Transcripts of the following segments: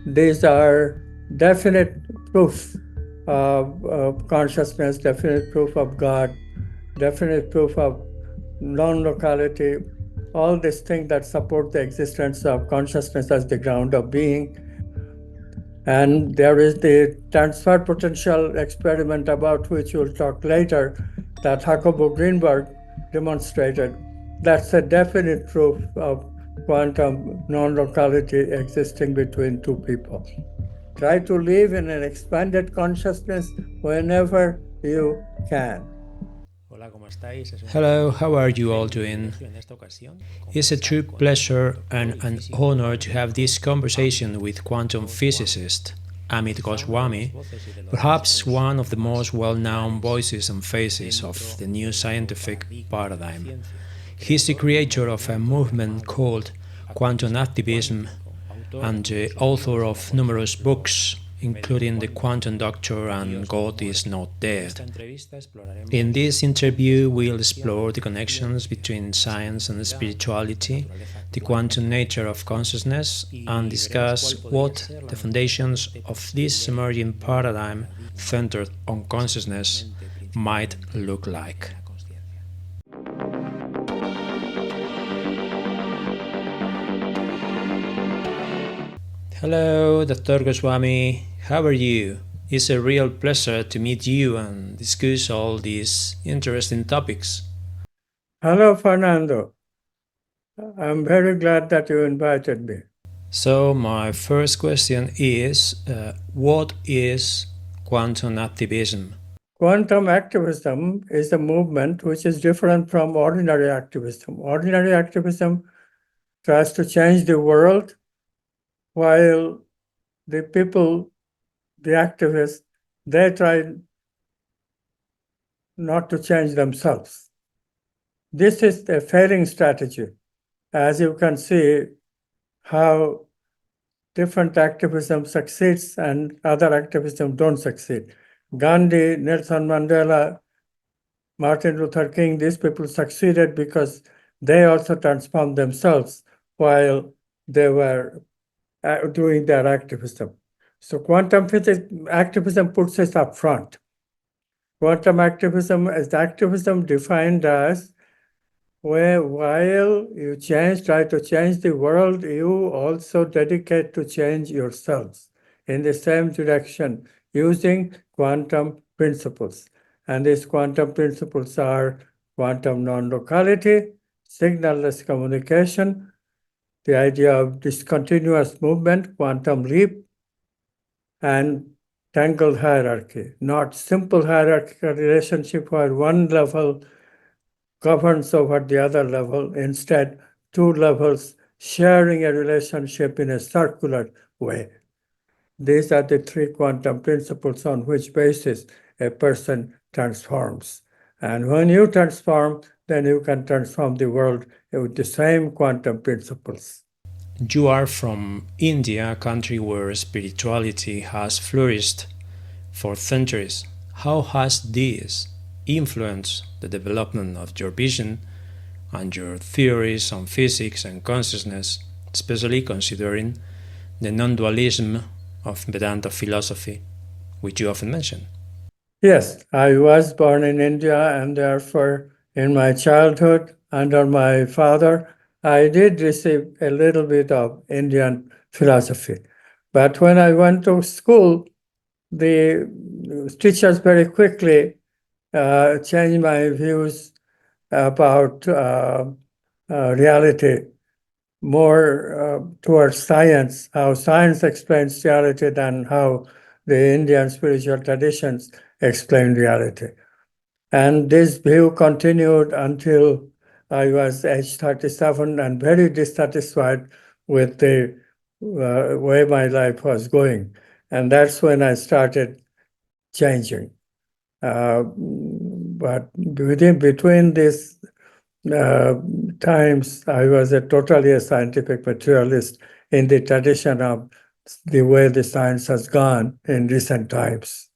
These are definite proof of consciousness, definite proof of God, definite proof of non-locality, all these things that support the existence of consciousness as the ground of being. And there is the transfer potential experiment about which we'll talk later that Jacobo Greenberg demonstrated. That's a definite proof of quantum non-locality existing between two people. Try to live in an expanded consciousness whenever you can. Hello, how are you all doing? It's a true pleasure and an honor to have this conversation with quantum physicist Amit Goswami, perhaps one of the most well-known voices and faces of the new scientific paradigm. He's the creator of a movement called quantum activism and the author of numerous books, including The Quantum Doctor and God is Not Dead. In this interview, we'll explore the connections between science and spirituality, the quantum nature of consciousness, and discuss what the foundations of this emerging paradigm centered on consciousness might look like. Hello, Dr. Goswami. How are you? It's a real pleasure to meet you and discuss all these interesting topics. Hello, Fernando. I'm very glad that you invited me. So, my first question is what is quantum activism? Quantum activism is a movement which is different from ordinary activism. Ordinary activism tries to change the world, while the people, the activists, they try not to change themselves. This is a failing strategy. As you can see, how different activism succeeds and other activism don't succeed. Gandhi, Nelson Mandela, Martin Luther King, these people succeeded because they also transformed themselves while they were doing their activism. So quantum physics activism puts us up front. Quantum activism is activism defined as where while you try to change the world, you also dedicate to change yourselves in the same direction using quantum principles. And these quantum principles are quantum non-locality, signalless communication, the idea of discontinuous movement, quantum leap, and tangled hierarchy, not simple hierarchical relationship where one level governs over the other level. Instead, two levels sharing a relationship in a circular way. These are the three quantum principles on which basis a person transforms. And when you transform, then you can transform the world with the same quantum principles. You are from India, a country where spirituality has flourished for centuries. How has this influenced the development of your vision and your theories on physics and consciousness, especially considering the non-dualism of Vedanta philosophy, which you often mention? Yes, I was born in India, and therefore, in my childhood, under my father, I did receive a little bit of Indian philosophy. But when I went to school, the teachers very quickly changed my views about reality more towards science, how science explains reality than how the Indian spiritual traditions explain reality. And this view continued until I was age 37 and very dissatisfied with the way my life was going. And that's when I started changing. But between these times, I was totally a scientific materialist in the tradition of the way the science has gone in recent times.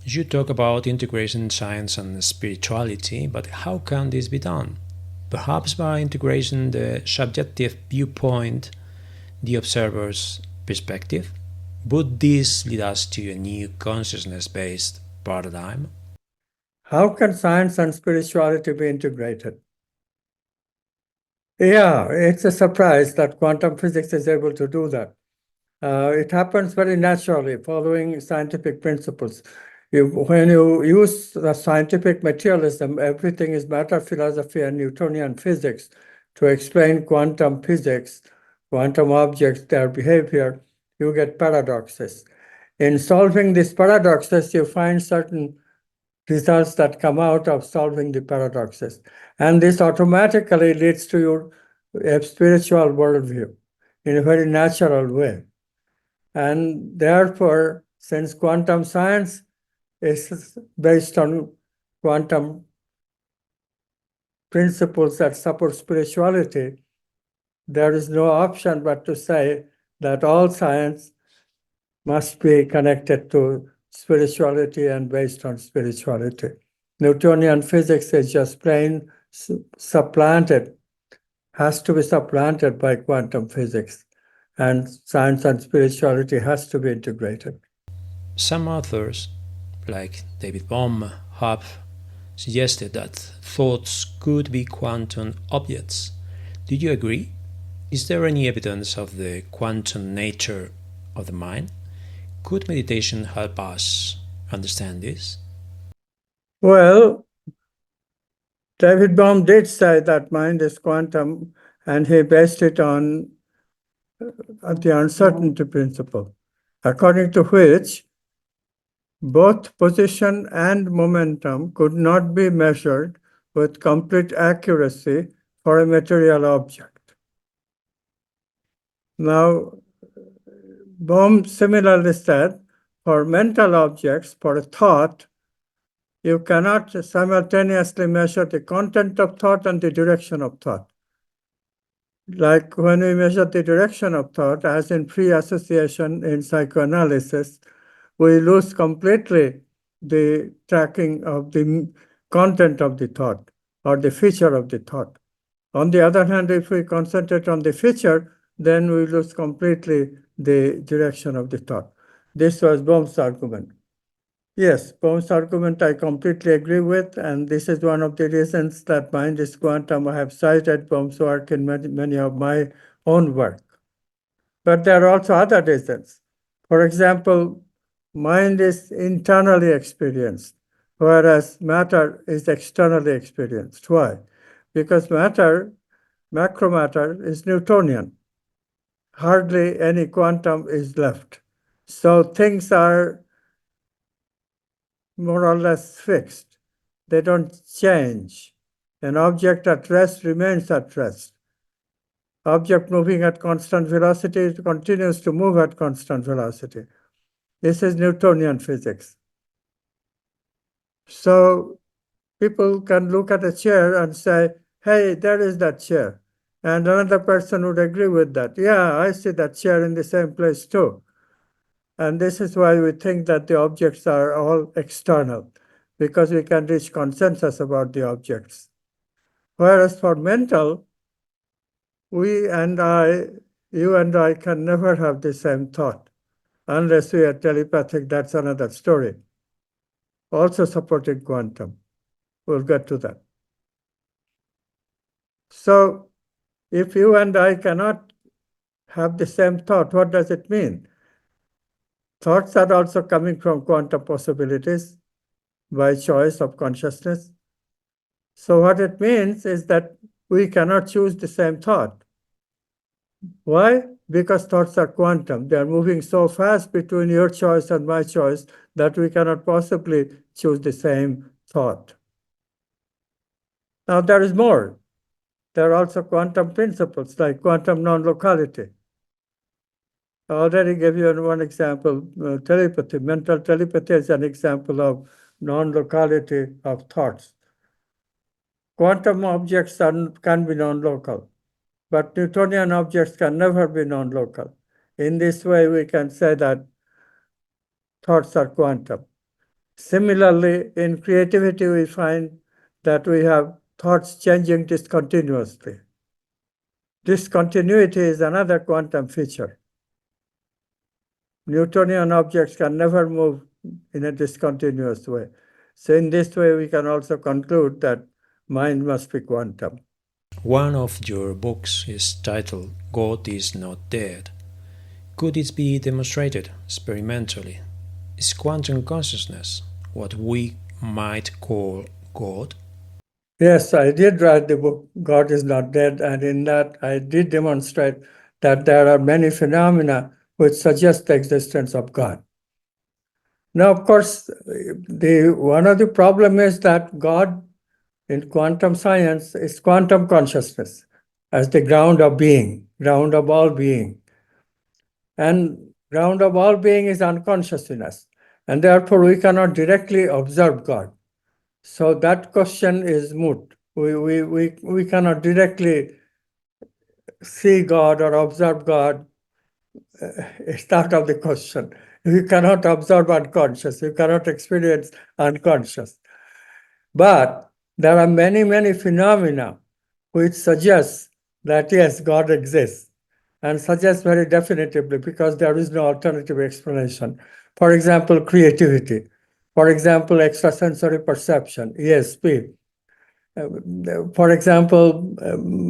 You talk about integration science and spirituality, but how can this be done? Perhaps by integrating the subjective viewpoint, the observer's perspective? Would this lead us to a new consciousness-based paradigm? How can science and spirituality be integrated? Yeah, it's a surprise that quantum physics is able to do that. It happens very naturally, following scientific principles. When you use the scientific materialism, everything is matter philosophy and Newtonian physics to explain quantum physics, quantum objects, their behavior, you get paradoxes. In solving these paradoxes, you find certain results that come out of solving the paradoxes. And this automatically leads to your spiritual worldview in a very natural way. And therefore, since quantum science is based on quantum principles that support spirituality, there is no option but to say that all science must be connected to spirituality and based on spirituality. Newtonian physics is just plain supplanted, has to be supplanted by quantum physics, and science and spirituality has to be integrated. Some authors, like David Bohm, have suggested that thoughts could be quantum objects. Do you agree? Is there any evidence of the quantum nature of the mind? Could meditation help us understand this? Well, David Bohm did say that mind is quantum, and he based it on the uncertainty principle, according to which both position and momentum could not be measured with complete accuracy for a material object. Now, Bohm similarly said, for mental objects, for a thought, you cannot simultaneously measure the content of thought and the direction of thought. Like when we measure the direction of thought, as in free association in psychoanalysis, we lose completely the tracking of the content of the thought or the feature of the thought. On the other hand, if we concentrate on the feature, then we lose completely the direction of the thought. This was Bohm's argument. Yes, Bohm's argument I completely agree with, and this is one of the reasons that mind is quantum. I have cited Bohm's work in many of my own work. But there are also other reasons. For example, mind is internally experienced, whereas matter is externally experienced. Why? Because matter, macromatter, is Newtonian. Hardly any quantum is left. So things are more or less fixed. They don't change. An object at rest remains at rest. Object moving at constant velocity continues to move at constant velocity. This is Newtonian physics. So people can look at a chair and say, hey, there is that chair. And another person would agree with that. Yeah, I see that chair in the same place too. And this is why we think that the objects are all external, because we can reach consensus about the objects. Whereas for mental, you and I can never have the same thought. Unless we are telepathic, that's another story. Also supporting quantum. We'll get to that. So if you and I cannot have the same thought, what does it mean? Thoughts are also coming from quantum possibilities by choice of consciousness. So what it means is that we cannot choose the same thought. Why? Because thoughts are quantum. They are moving so fast between your choice and my choice that we cannot possibly choose the same thought. Now there is more. There are also quantum principles like quantum non-locality. I already gave you one example, telepathy. Mental telepathy is an example of non-locality of thoughts. Quantum objects can be non-local, but Newtonian objects can never be non-local. In this way, we can say that thoughts are quantum. Similarly, in creativity, we find that we have thoughts changing discontinuously. Discontinuity is another quantum feature. Newtonian objects can never move in a discontinuous way. So in this way, we can also conclude that mind must be quantum. One of your books is titled God is Not Dead. Could it be demonstrated experimentally? Is quantum consciousness what we might call God? Yes, I did write the book, God is Not Dead, and in that I did demonstrate that there are many phenomena which suggest the existence of God. Now, of course, one of the problem is that God in quantum science is quantum consciousness as the ground of being, ground of all being. And ground of all being is unconsciousness. And therefore, we cannot directly observe God. So that question is moot. We cannot directly see God or observe God. It's out of the question. You cannot observe unconscious. You cannot experience unconscious. But there are many, many phenomena which suggest that yes, God exists, and suggest very definitively because there is no alternative explanation. For example, creativity. For example, extrasensory perception, ESP. For example,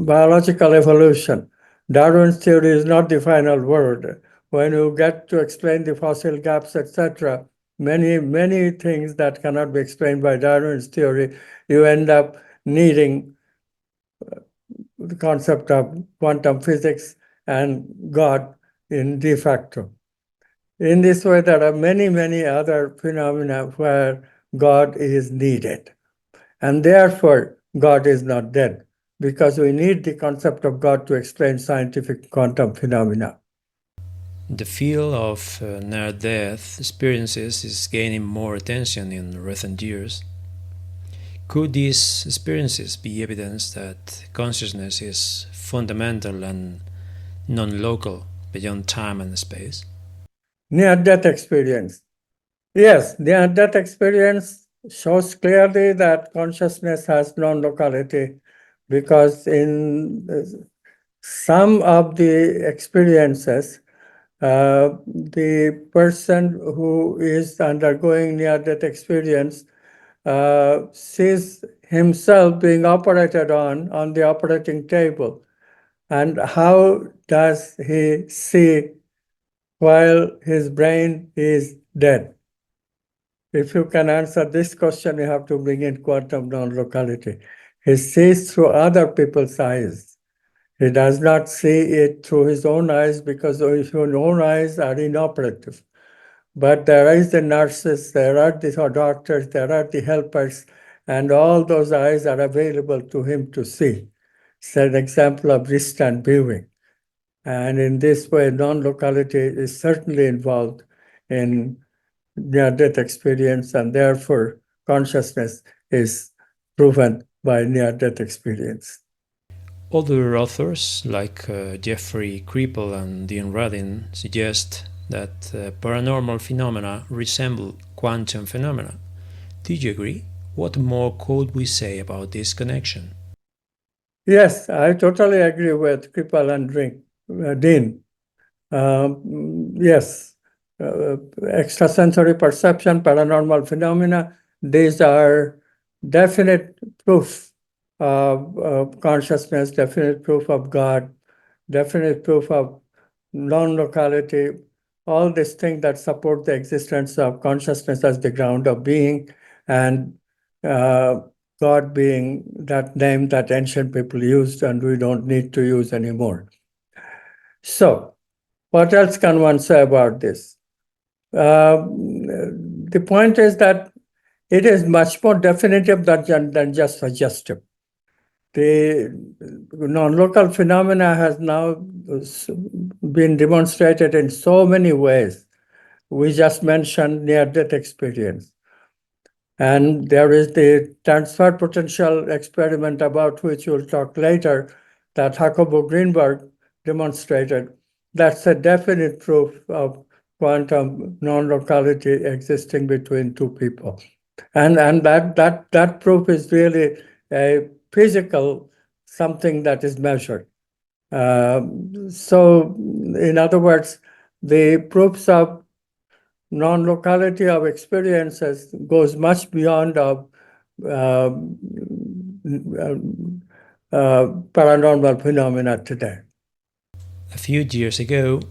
biological evolution. Darwin's theory is not the final word. When you get to explain the fossil gaps, etc., many things that cannot be explained by Darwin's theory, you end up needing the concept of quantum physics and God in de facto. In this way, there are many other phenomena where God is needed. And therefore, God is not dead, because we need the concept of God to explain scientific quantum phenomena. The field of near-death experiences is gaining more attention in recent years. Could these experiences be evidence that consciousness is fundamental and non-local beyond time and space? Near-death experience. Yes, near-death experience shows clearly that consciousness has non-locality, because in some of the experiences, the person who is undergoing near-death experience sees himself being operated on the operating table. And how does he see while his brain is dead? If you can answer this question, you have to bring in quantum non-locality. He sees through other people's eyes. He does not see it through his own eyes because his own eyes are inoperative. But there is the nurses, there are the doctors, there are the helpers, and all those eyes are available to him to see. It's an example of distant viewing. And in this way, non-locality is certainly involved in near-death experience, and therefore consciousness is proven by near-death experience. Other authors, like Jeffrey Kripal and Dean Radin, suggest that paranormal phenomena resemble quantum phenomena. Do you agree? What more could we say about this connection? Yes, I totally agree with Kripal and Dean. Yes, extrasensory perception, paranormal phenomena, these are definite proof of consciousness, definite proof of God, definite proof of non-locality, all these things that support the existence of consciousness as the ground of being, and God being that name that ancient people used and we don't need to use anymore. So, what else can one say about this? The point is that it is much more definitive than just suggestive. The non-local phenomena has now been demonstrated in so many ways. We just mentioned near-death experience. And there is the transfer potential experiment about which we'll talk later that Jacobo Greenberg demonstrated. That's a definite proof of quantum non-locality existing between two people. And that proof is really a physical something that is measured. So in other words, the proofs of non-locality of experiences goes much beyond of paranormal phenomena today. A few years ago,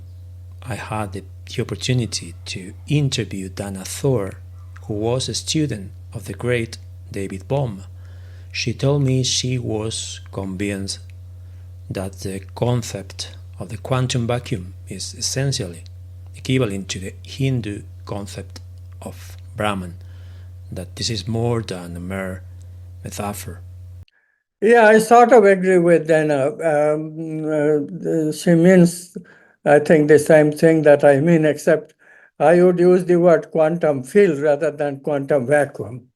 I had the opportunity to interview Dana Thor, who was a student of the great David Bohm. She told me she was convinced that the concept of the quantum vacuum is essentially equivalent to the Hindu concept of Brahman, that this is more than a mere metaphor. Yeah, I sort of agree with Dana. She means, I think, the same thing that I mean, except I would use the word quantum field rather than quantum vacuum.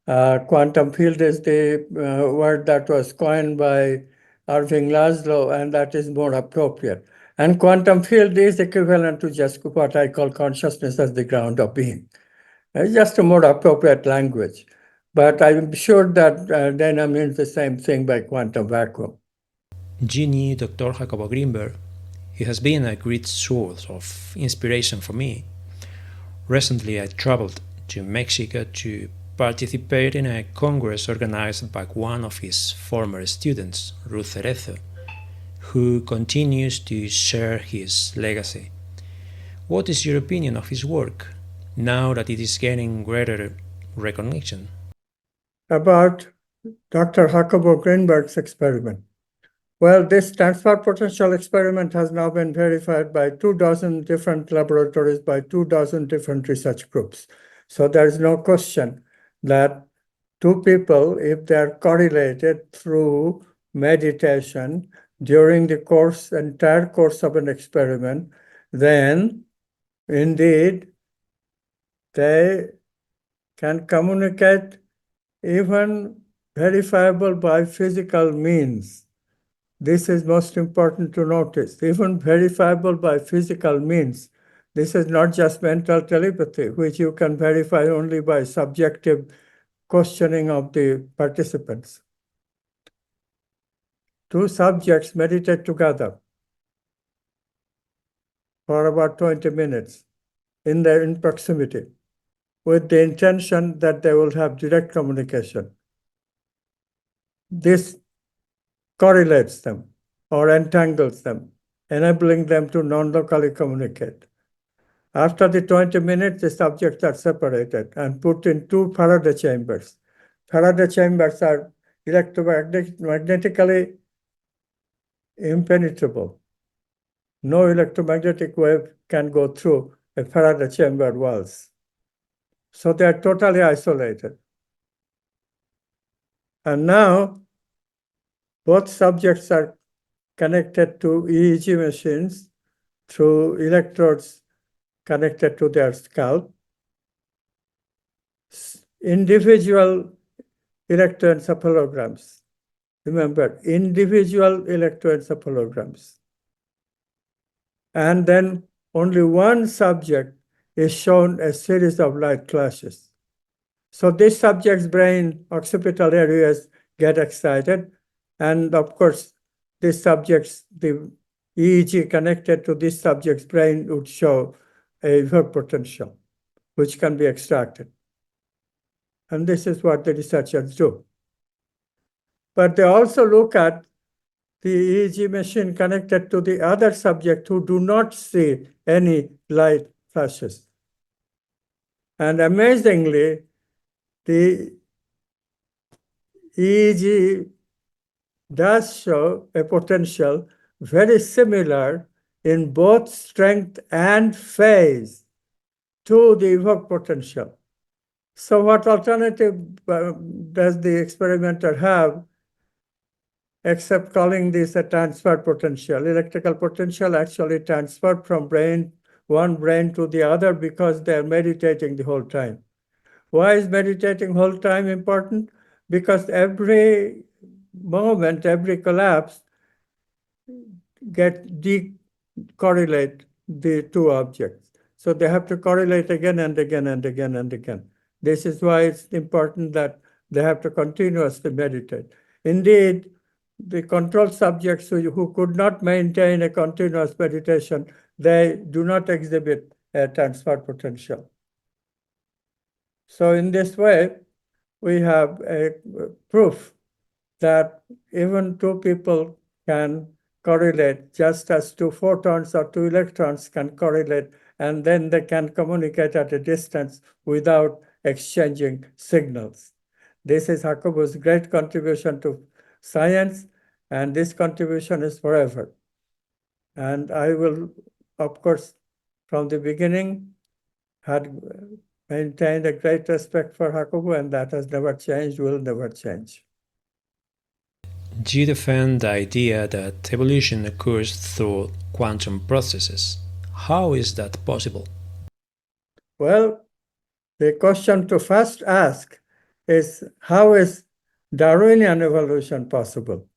Quantum field is the word that was coined by Irving Laszlo, and that is more appropriate. And quantum field is equivalent to just what I call consciousness as the ground of being. It's just a more appropriate language. But I'm sure that Dana means the same thing by quantum vacuum. Genie Dr. Jacobo Greenberg, he has been a great source of inspiration for me. Recently, I traveled to Mexico to participate in a congress organized by one of his former students, Ruth Cerezo, who continues to share his legacy. What is your opinion of his work now that it is gaining greater recognition? About Dr. Jacobo Greenberg's experiment. Well, this transfer potential experiment has now been verified by 24 different laboratories, by 24 different research groups. So there's no question that two people, if they're correlated through meditation during the entire course of an experiment, then indeed they can communicate even verifiable by physical means. This is most important to notice. Even verifiable by physical means. This is not just mental telepathy, which you can verify only by subjective questioning of the participants. Two subjects meditate together for about 20 minutes in proximity with the intention that they will have direct communication. This correlates them or entangles them, enabling them to non-locally communicate. After the 20 minutes, the subjects are separated and put in two Faraday chambers. Faraday chambers are electromagnetically impenetrable. No electromagnetic wave can go through a Faraday chamber walls. So they are totally isolated. And now, both subjects are connected to EEG machines through electrodes connected to their scalp. Individual electroencephalograms. Remember, individual electroencephalograms. And then only one subject is shown a series of light flashes. So this subject's brain occipital areas get excited. And of course, the EEG connected to this subject's brain would show a evok potential, which can be extracted. And this is what the researchers do. But they also look at the EEG machine connected to the other subject who do not see any light flashes. And amazingly, the EEG does show a potential very similar in both strength and phase to the evoked potential. So what alternative does the experimenter have except calling this a transfer potential? Electrical potential actually transferred from one brain to the other because they're meditating the whole time. Why is meditating whole time important? Because every moment, every collapse correlate the two objects. So they have to correlate again and again and again and again. This is why it's important that they have to continuously meditate. Indeed, the control subjects who could not maintain a continuous meditation, they do not exhibit a transfer potential. So in this way, we have a proof that even two people can correlate just as two photons or two electrons can correlate, and then they can communicate at a distance without exchanging signals. This is Hakubu's great contribution to science, and this contribution is forever. And I will, of course, from the beginning, had maintained a great respect for Hakubu, and that has never changed, will never change. You defend the idea that evolution occurs through quantum processes. How is that possible? Well, the question to first ask is, how is Darwinian evolution possible?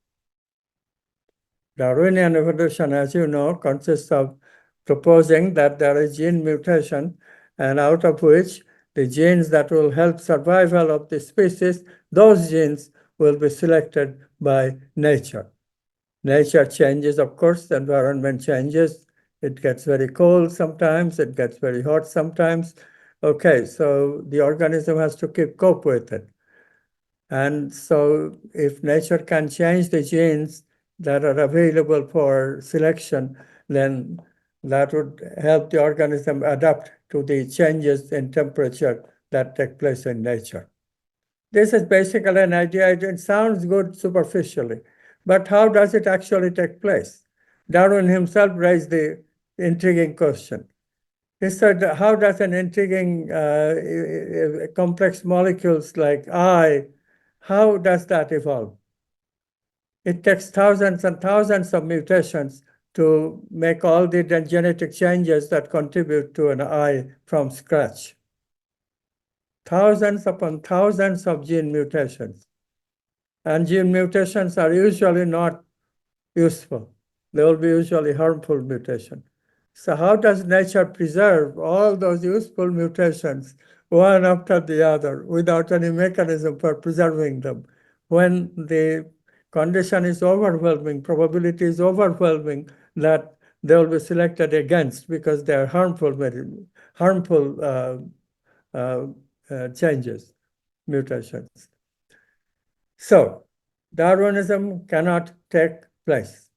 Darwinian evolution, as you know, consists of proposing that there is gene mutation, and out of which the genes that will help survival of the species, those genes will be selected by nature. Nature changes, of course, the environment changes. It gets very cold sometimes, it gets very hot sometimes. Okay, so the organism has to cope with it. And so if nature can change the genes that are available for selection, then that would help the organism adapt to the changes in temperature that take place in nature. This is basically an idea. It sounds good superficially, but how does it actually take place? Darwin himself raised the intriguing question. He said, how does an intriguing complex molecules like how does that evolve? It takes thousands and thousands of mutations to make all the genetic changes that contribute to an eye from scratch. Thousands upon thousands of gene mutations. And gene mutations are usually not useful. They will be usually harmful mutations. So how does nature preserve all those useful mutations one after the other without any mechanism for preserving them when the condition is overwhelming, probability is overwhelming that they will be selected against because they are harmful changes, mutations. So Darwinism cannot take place.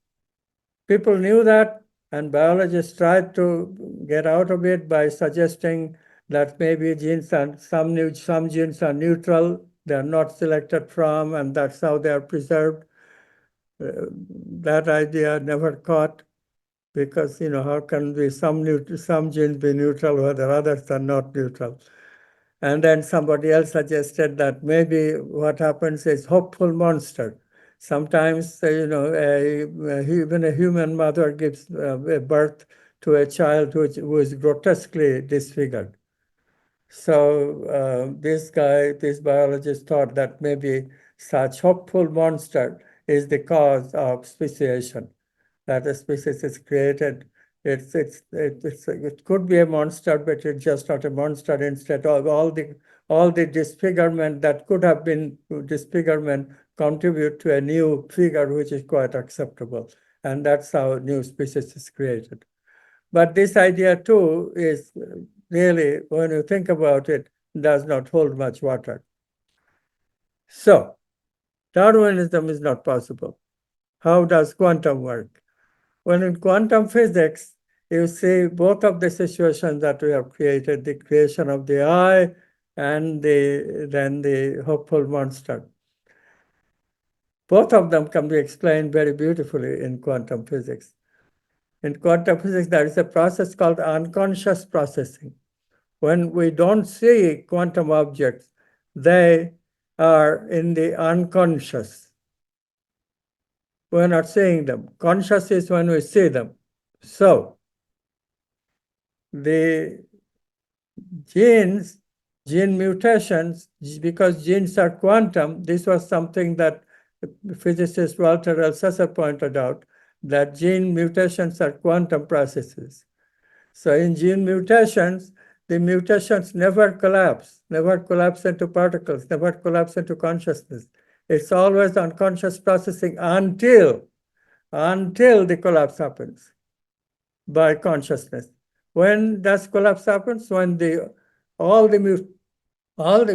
People knew that, and biologists tried to get out of it by suggesting that maybe some genes are neutral, they're not selected from, and that's how they are preserved. That idea never caught, because how can some genes be neutral whether others are not neutral? And then somebody else suggested that maybe what happens is hopeful monster. Sometimes, even a human mother gives birth to a child who is grotesquely disfigured. So this biologist thought that maybe such hopeful monster is the cause of speciation, that a species is created. It could be a monster, but it's just not a monster. Instead of all the disfigurement that could have been disfigurement contribute to a new figure which is quite acceptable, and that's how new species is created. But this idea too is really, when you think about it, does not hold much water. So Darwinism is not possible. How does quantum work? When in quantum physics, you see both of the situations that we have created, the creation of the eye and then the hopeful monster. Both of them can be explained very beautifully in quantum physics. In quantum physics, there is a process called unconscious processing. When we don't see quantum objects, they are in the unconscious. We're not seeing them. Conscious is when we see them. So the gene mutations, because genes are quantum, this was something that physicist Walter Althusser pointed out, that gene mutations are quantum processes. So in gene mutations, the mutations never collapse into particles, never collapse into consciousness. It's always unconscious processing until the collapse happens by consciousness. When does collapse happens? When all the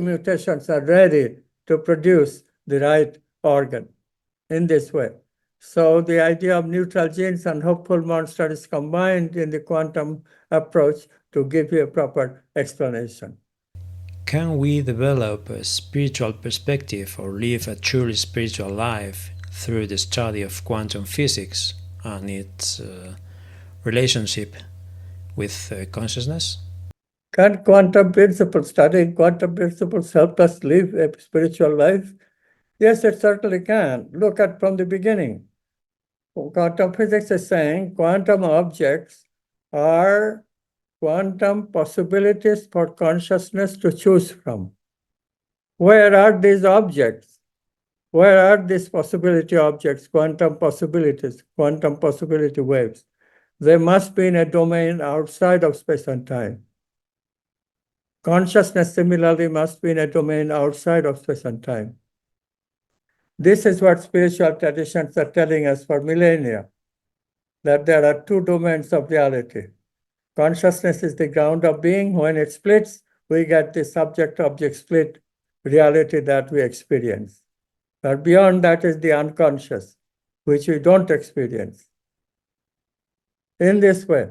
mutations are ready to produce the right organ in this way. So the idea of neutral genes and hopeful monster is combined in the quantum approach to give you a proper explanation. Can we develop a spiritual perspective or live a truly spiritual life through the study of quantum physics and its relationship with consciousness? Can studying quantum principles help us live a spiritual life? Yes, it certainly can. Look at from the beginning. Quantum physics is saying quantum objects are quantum possibilities for consciousness to choose from. Where are these objects? Where are these possibility objects, quantum possibilities, quantum possibility waves? They must be in a domain outside of space and time. Consciousness similarly must be in a domain outside of space and time. This is what spiritual traditions are telling us for millennia, that there are two domains of reality. Consciousness is the ground of being. When it splits, we get the subject-object split reality that we experience. But beyond that is the unconscious, which we don't experience. In this way,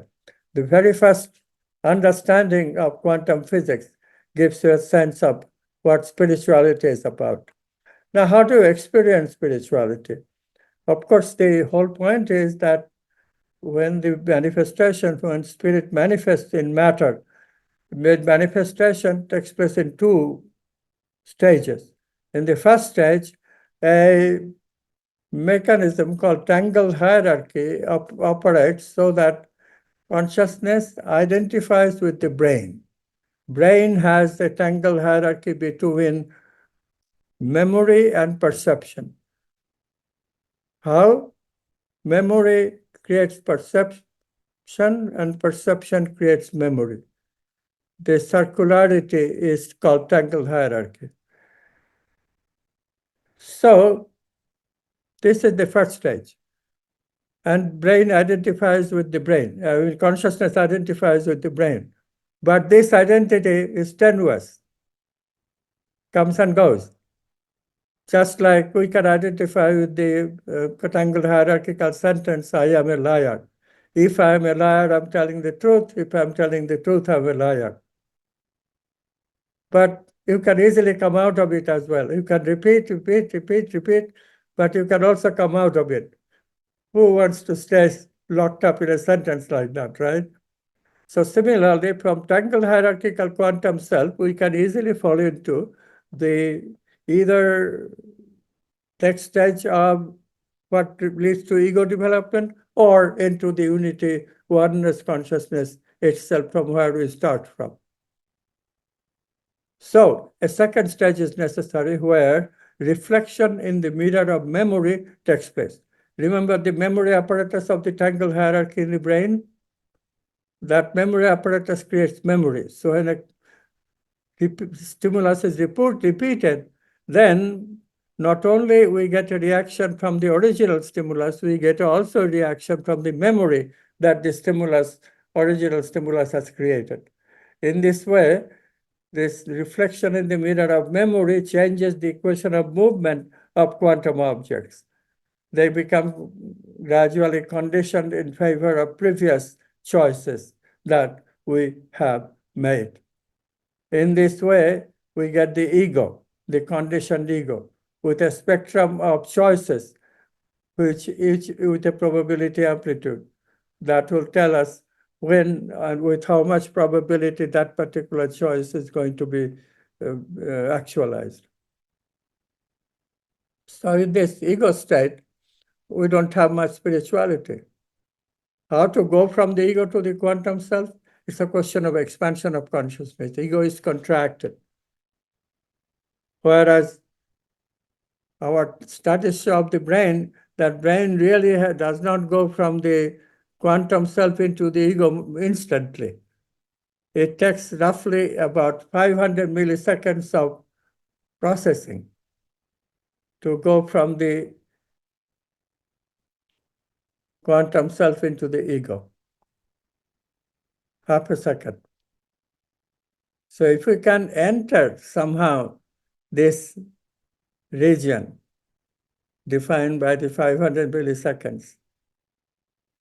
the very first understanding of quantum physics gives you a sense of what spirituality is about. Now, how to experience spirituality? Of course, the whole point is that when spirit manifests in matter, manifestation takes place in two stages. In the first stage, a mechanism called tangle hierarchy operates so that consciousness identifies with the brain. Brain has a tangle hierarchy between memory and perception. How? Memory creates perception and perception creates memory. The circularity is called tangle hierarchy. So this is the first stage. And brain identifies with the brain. Consciousness identifies with the brain. But this identity is tenuous, comes and goes. Just like we can identify with the tangled hierarchical sentence, I am a liar. If I am a liar, I'm telling the truth. If I'm telling the truth, I'm a liar. But you can easily come out of it as well. You can repeat, but you can also come out of it. Who wants to stay locked up in a sentence like that, right? So similarly, from tangled hierarchical quantum self, we can easily fall into the either next stage of what leads to ego development or into the unity, oneness consciousness itself from where we start from. So a second stage is necessary where reflection in the mirror of memory takes place. Remember the memory apparatus of the tangle hierarchy in the brain? That memory apparatus creates memory. So when a stimulus is repeated, then not only we get a reaction from the original stimulus, we get also a reaction from the memory that the original stimulus has created. In this way, this reflection in the mirror of memory changes the equation of movement of quantum objects. They become gradually conditioned in favor of previous choices that we have made. In this way, we get the ego, the conditioned ego, with a spectrum of choices, which each with a probability amplitude that will tell us when and with how much probability that particular choice is going to be actualized. So in this ego state, we don't have much spirituality. How to go from the ego to the quantum self? It's a question of expansion of consciousness. The ego is contracted. Whereas our studies show of the brain, that brain really does not go from the quantum self into the ego instantly. It takes roughly about 500 milliseconds of processing to go from the quantum self into the ego. half a second. So if we can enter somehow this region defined by the 500 milliseconds,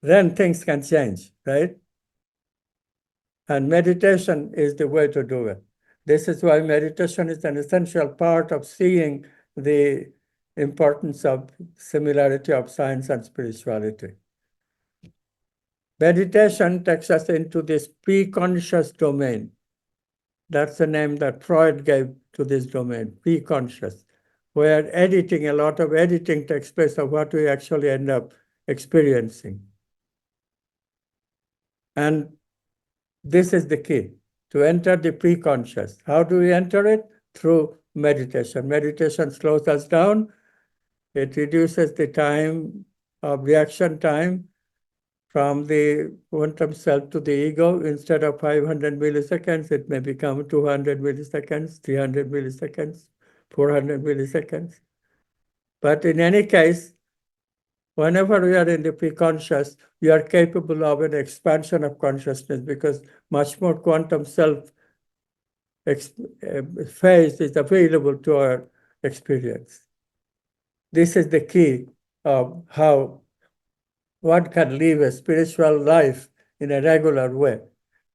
then things can change, right? And meditation is the way to do it. This is why meditation is an essential part of seeing the importance of similarity of science and spirituality. Meditation takes us into this pre-conscious domain. That's the name that Freud gave to this domain, pre-conscious, where a lot of editing takes place of what we actually end up experiencing. And this is the key, to enter the pre-conscious. How do we enter it? Through meditation. Meditation slows us down. It reduces the time of reaction time from the quantum self to the ego. Instead of 500 milliseconds, it may become 200 milliseconds, 300 milliseconds, 400 milliseconds. But in any case, whenever we are in the pre-conscious, we are capable of an expansion of consciousness because much more quantum self phase is available to our experience. This is the key of how one can live a spiritual life in a regular way.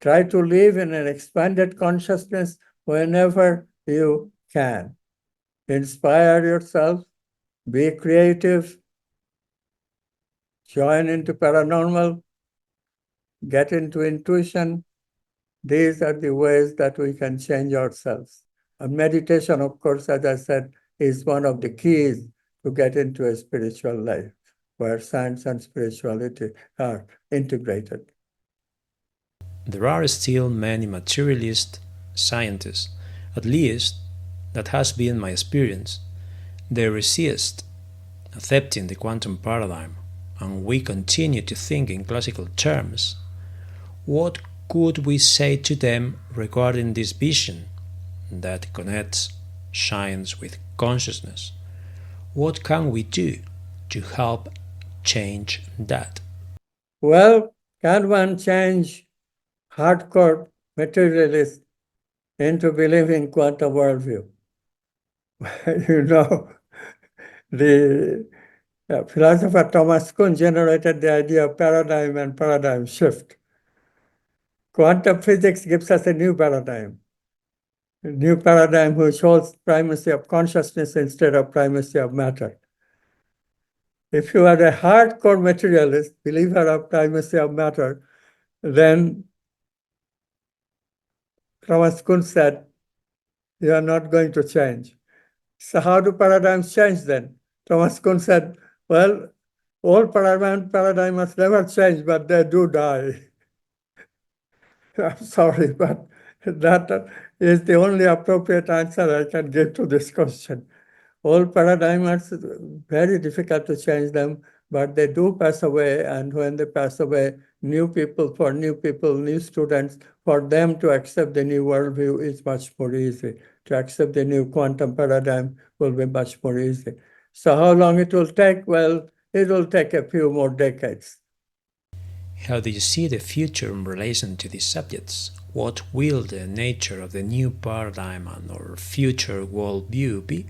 Try to live in an expanded consciousness whenever you can. Inspire yourself, be creative, join into paranormal, get into intuition. These are the ways that we can change ourselves. And meditation, of course, as I said, is one of the keys to get into a spiritual life where science and spirituality are integrated. There are still many materialist scientists, at least that has been my experience. They resist accepting the quantum paradigm, and we continue to think in classical terms. What could we say to them regarding this vision that connects science with consciousness? What can we do to help change that? Well, can one change hardcore materialists into believing quantum worldview? You know, the philosopher Thomas Kuhn generated the idea of paradigm and paradigm shift. Quantum physics gives us a new paradigm which holds primacy of consciousness instead of primacy of matter. If you are a hardcore materialist, believer of primacy of matter, then Thomas Kuhn said, you are not going to change. So how do paradigms change then? Thomas Kuhn said, well, all paradigms never change, but they do die. I'm sorry, but that is the only appropriate answer I can give to this question. All paradigms, very difficult to change them, but they do pass away. And when they pass away, new people, new students, for them to accept the new worldview is much more easy. To accept the new quantum paradigm will be much more easy. So how long it will take? Well, it will take a few more decades. How do you see the future in relation to these subjects? What will the nature of the new paradigm and our future worldview be?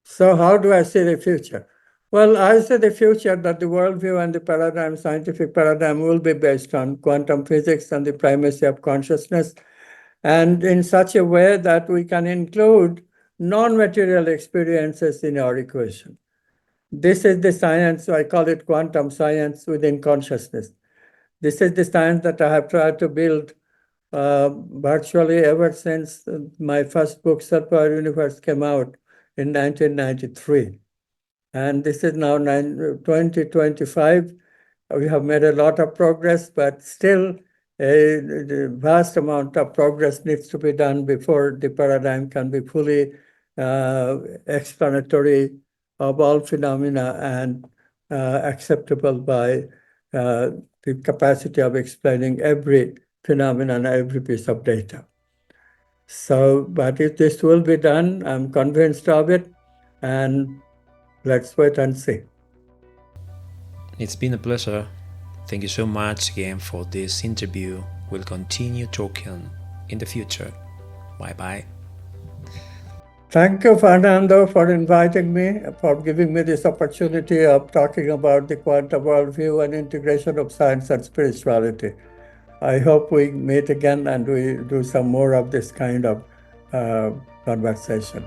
So how do I see the future? Well, I see the future that the worldview and the paradigm, scientific paradigm, will be based on quantum physics and the primacy of consciousness, and in such a way that we can include non-material experiences in our equation. This is the science, I call it quantum science within consciousness. This is the science that I have tried to build virtually ever since my first book, Self-Aware Universe, came out in 1993. And this is now 2025. We have made a lot of progress, but still a vast amount of progress needs to be done before the paradigm can be fully explanatory of all phenomena and acceptable by the capacity of explaining every phenomenon, every piece of data. So, but if this will be done, I'm convinced of it, and let's wait and see. It's been a pleasure. Thank you so much again for this interview will continue talking in the future. Bye bye. Thank you, Fernando, for inviting me, for giving me this opportunity of talking about the quantum worldview and integration of science and spirituality. I hope we meet again and we do some more of this kind of conversation.